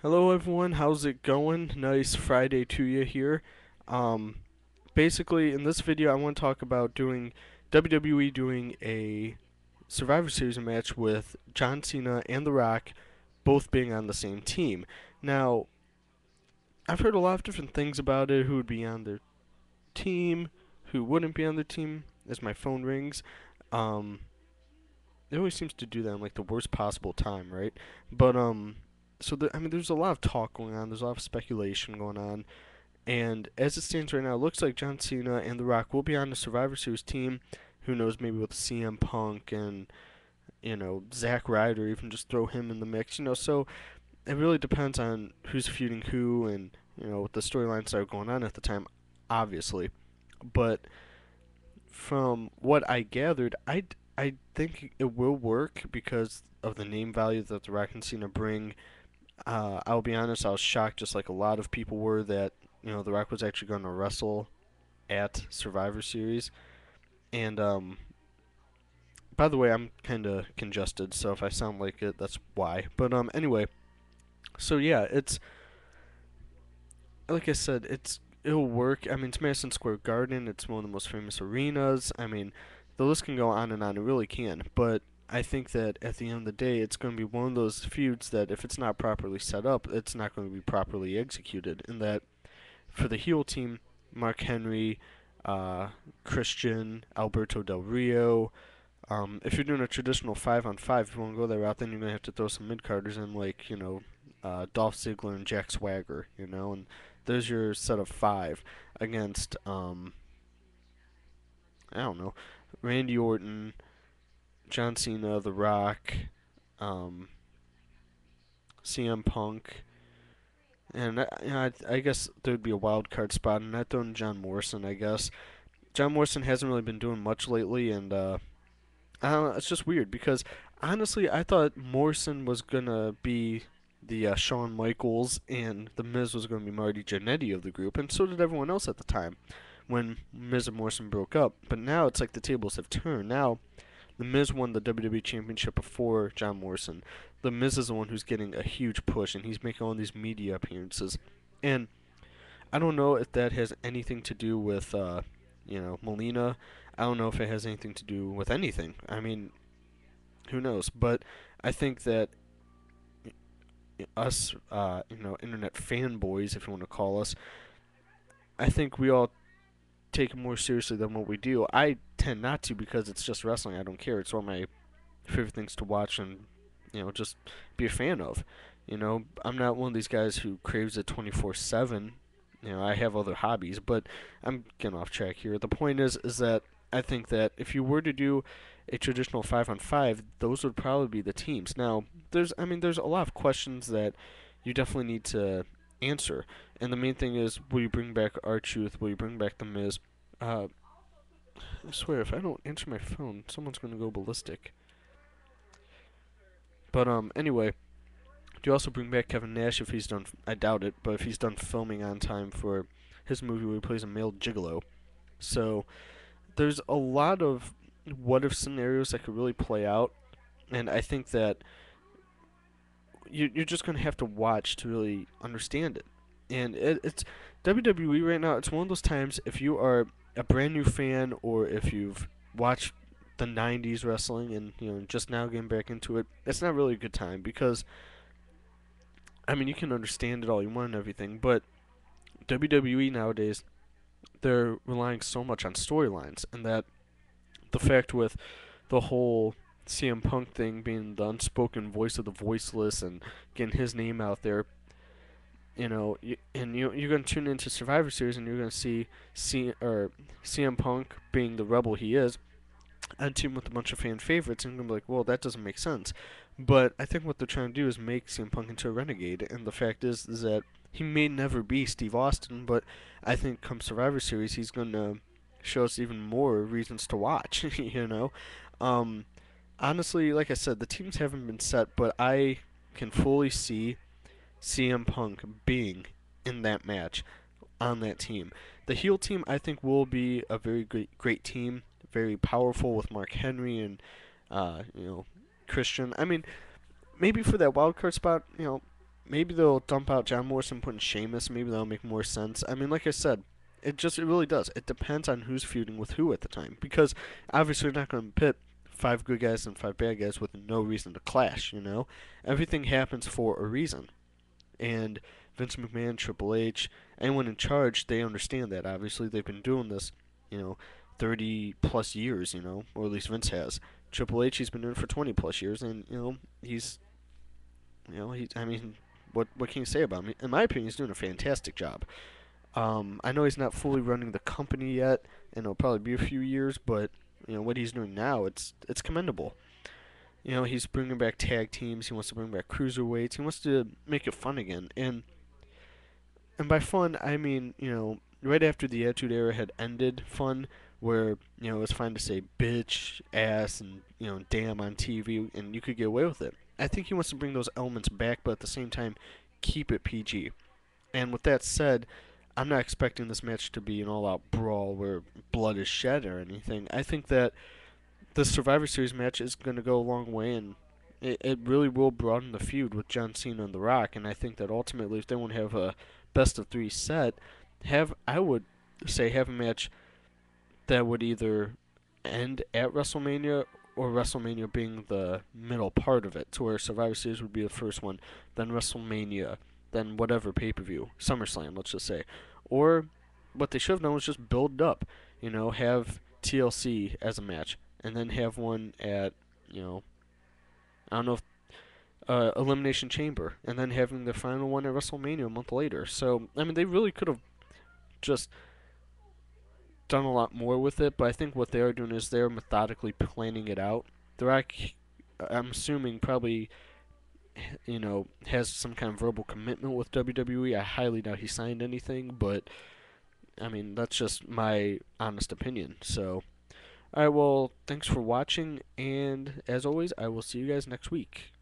Hello everyone, how's it going? Nice Friday to you here. Um, Basically in this video I want to talk about doing WWE doing a Survivor Series match with John Cena and The Rock both being on the same team. Now, I've heard a lot of different things about it, who would be on their team, who wouldn't be on their team, as my phone rings. Um, it always seems to do that in like the worst possible time, right? But there's a lot of talk going on. There's a lot of speculation going on, and as it stands right now, it looks like John Cena and The Rock will be on the Survivor Series team. Who knows? Maybe with CM Punk and Zack Ryder, even just throw him in the mix. So it really depends on who's feuding who and what the storylines that are going on at the time, obviously. But from what I gathered, I think it will work because of the name value that The Rock and Cena bring. I'll be honest, I was shocked, just like a lot of people were, that The Rock was actually going to wrestle at Survivor Series. And by the way, I'm kind of congested, so if I sound like it, that's why. But anyway, so yeah, it's like I said, it'll work. I mean, it's Madison Square Garden. It's one of the most famous arenas. I mean, the list can go on and on. It really can. But I think that at the end of the day, it's going to be one of those feuds that if it's not properly set up, it's not going to be properly executed. And that for the heel team, Mark Henry, uh, Christian, Alberto Del Rio. If you're doing a traditional 5-on-5, if you want to go that route, then you're going to have to throw some mid carders in, like, Dolph Ziggler and Jack Swagger, and there's your set of five against, I don't know, Randy Orton, John Cena, The Rock, um, CM Punk, and I guess there'd be a wild card spot, and I'd throw in John Morrison, I guess. John Morrison hasn't really been doing much lately, and I don't know, it's just weird because honestly, I thought Morrison was gonna be the Shawn Michaels and the Miz was gonna be Marty Jannetty of the group, and so did everyone else at the time when Miz and Morrison broke up. But now it's like the tables have turned. Now the Miz won the WWE Championship before John Morrison. The Miz is the one who's getting a huge push, and he's making all these media appearances. And I don't know if that has anything to do with Melina. I don't know if it has anything to do with anything. I mean, who knows? But I think that us, internet fanboys, if you want to call us, I think we all take it more seriously than what we do. I tend not to because it's just wrestling. I don't care. It's one of my favorite things to watch and just be a fan of. I'm not one of these guys who craves it 24/7. I have other hobbies, but I'm getting off track here. The point is that I think that if you were to do a traditional 5-on-5, those would probably be the teams. Now, there's a lot of questions that you definitely need to answer, and the main thing is, will you bring back R-Truth? Will you bring back the Miz? Uh, I swear, if I don't answer my phone, someone's gonna go ballistic. But anyway, do you also bring back Kevin Nash if he's done? I doubt it, but if he's done filming on time for his movie where he plays a male gigolo. So there's a lot of what if scenarios that could really play out, and I think that you're just gonna have to watch to really understand it. And it's WWE right now. It's one of those times if you are a brand new fan or if you've watched the '90s wrestling and just now getting back into it, it's not really a good time because I mean you can understand it all you want and everything, but WWE nowadays they're relying so much on storylines, and that the fact with the whole CM Punk thing being the unspoken voice of the voiceless and getting his name out there, you're gonna tune into Survivor Series and you're gonna see CM Punk being the rebel he is, and team with a bunch of fan favorites, and you're gonna be like, well, that doesn't make sense. But I think what they're trying to do is make CM Punk into a renegade, and the fact is that he may never be Steve Austin, but I think come Survivor Series he's gonna show us even more reasons to watch. Um, Honestly, like I said, the teams haven't been set, but I can fully see CM Punk being in that match on that team. The heel team, I think, will be a very great team, very powerful with Mark Henry and uh, you know Christian. I mean, maybe for that wild card spot, maybe they'll dump out John Morrison, put in Sheamus. Maybe that'll make more sense. I mean, like I said, it really does. It depends on who's feuding with who at the time, because obviously they're not going to pit five good guys and five bad guys with no reason to clash. Everything happens for a reason, and Vince McMahon, Triple H, anyone in charge, they understand that. Obviously, they've been doing this, you know, 30 plus years, or at least Vince has. Triple H, he's been doing it for 20 plus years, and he's I mean, what can you say about him? In my opinion, he's doing a fantastic job. I know he's not fully running the company yet, and it'll probably be a few years, but what he's doing now, it's commendable. He's bringing back tag teams. He wants to bring back cruiserweights. He wants to make it fun again. And by fun, I mean right after the Attitude Era had ended, fun where it was fine to say bitch, ass, and damn on TV, and you could get away with it. I think he wants to bring those elements back, but at the same time, keep it PG. And with that said, I'm not expecting this match to be an all-out brawl where blood is shed or anything. I think that the Survivor Series match is going to go a long way, and it really will broaden the feud with John Cena and The Rock. And I think that ultimately, if they want to have a best of three set, I would say have a match that would either end at WrestleMania or WrestleMania being the middle part of it, to where Survivor Series would be the first one, then WrestleMania, then whatever pay per view, SummerSlam, let's just say. Or what they should have done was just build it up, have TLC as a match, and then have one at, I don't know if Elimination Chamber, and then having the final one at WrestleMania a month later. So, I mean, they really could have just done a lot more with it, but I think what they are doing is they're methodically planning it out. The Rock, I'm assuming, probably has some kind of verbal commitment with WWE. I highly doubt he signed anything, but I mean that's just my honest opinion. So, alright, well, thanks for watching, and as always, I will see you guys next week.